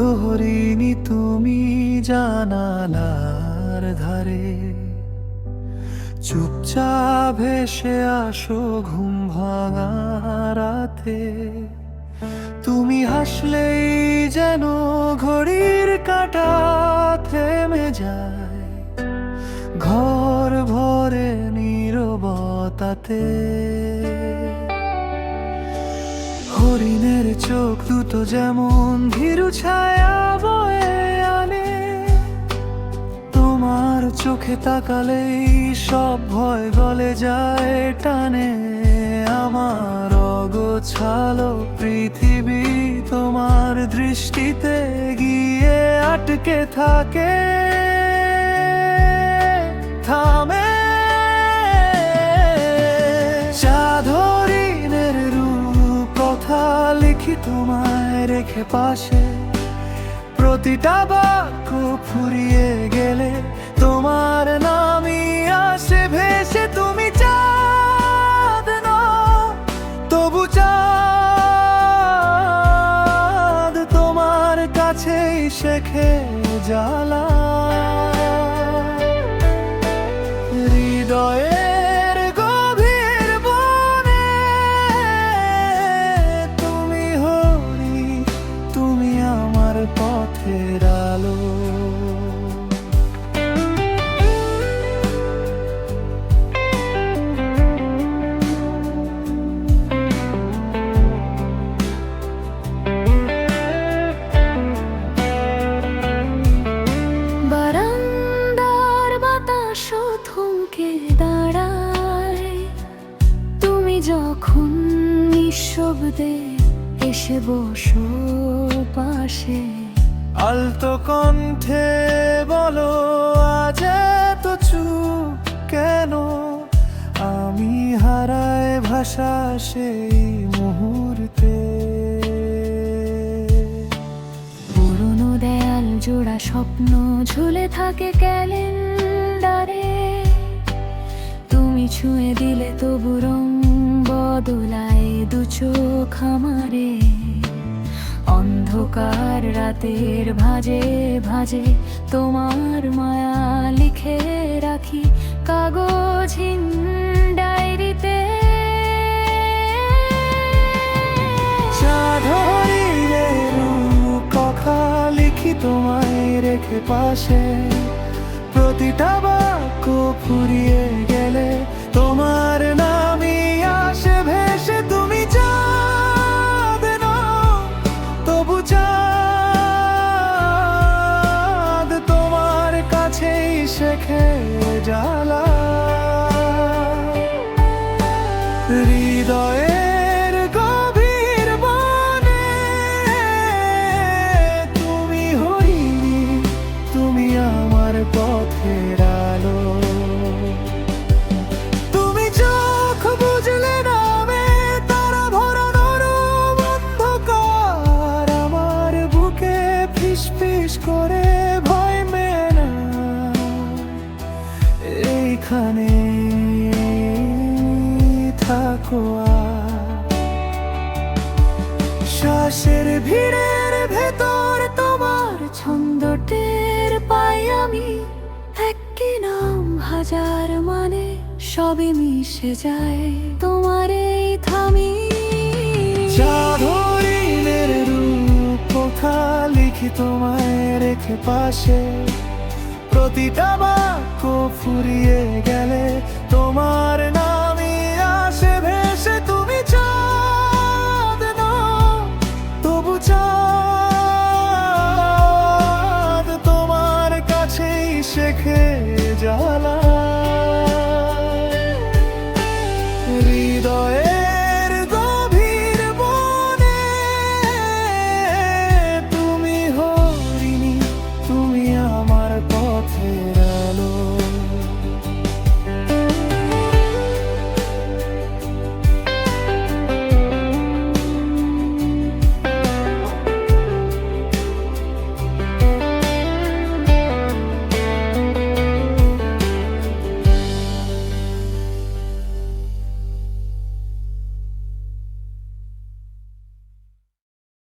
ধরিনি তুমি জানালার ধারে, চুপচাপ ভেসে আসো ঘুম ভাঙা রাতে। তুমি হাসলেই যেন ঘড়ির কাঁটা থেমে যায়, ঘর ভরে নীরবতাতে। হরিণের চোখ দুটো যেমন ভীরু ছায়া বয়ে আনে, তোমার চোখে তাকালেই সব ভয় গলে যায় টানে। আমার অগোছালো পৃথিবী তোমার দৃষ্টিতে গিয়ে আটকে থাকে, থামে। চাঁদ হরিণের রূপ কথা লিখি তোমায় রেখে পাশে, প্রতিটা বাক্য ফুরিয়ে গেলে তোমার নামই আসে ভেসে। তুমি চাঁদ নও তবু চাঁদ তোমার কাছেই শেখে জ্বালা। হৃদয়ের গভীর বনে তুমি হরি, তুমি আমার পথের আলো। বারান্দার বাতাস থমকে দাঁড়ায়, তুমি যখন নিঃশব্দে এসে বসো পাশে। আলতো কণ্ঠে বলো আজ এত চুপ কেন, আমি হারায় ভাষা সেই মুহূর্তে। পুরনো দেয়াল জোড়া স্বপ্ন ঝুলে থাকে ক্যালেন্ডারে, তুমি ছুঁয়ে দিলে তবু রং বদলায় দু চোখ আমারে। অন্ধকার রাতের ভাজে ভাজে তোমার মায়া লিখে রাখি কাগজহীন ডায়েরিতে। চাঁদ হরিণের রূপ কথা লিখি তোমায় রেখে পাশে, প্রতিটা বাক্য ফুরিয়ে গেলে তোমার নামই আসে ভেসে। তুমি চাঁদ নও তবু চাঁদ তোমার কাছেই শেখে জ্বালা। হৃদয়ের গভীর বনে তুমি হরিণী, তুমি আমার পথের আলো। তুমি চোখ বুঝলে নামে তারা ভরানোর অন্ধকার, আমার বুকে ফিসফিস করে ভয় মেয়ে না। এইখানে থাকো শ্বাসের ভিড়ের ভেতর তোমার ছন্দ টের পাই আমি, এক কি নাম হাজার মানে সবই মিশে যায় তোমার এই থামি। চাঁদ হরিণের রূপ কথা লিখি তোমায় রেখে পাশে, প্রতিটা বাক্য ফুরিয়ে গেলে তোমার নাম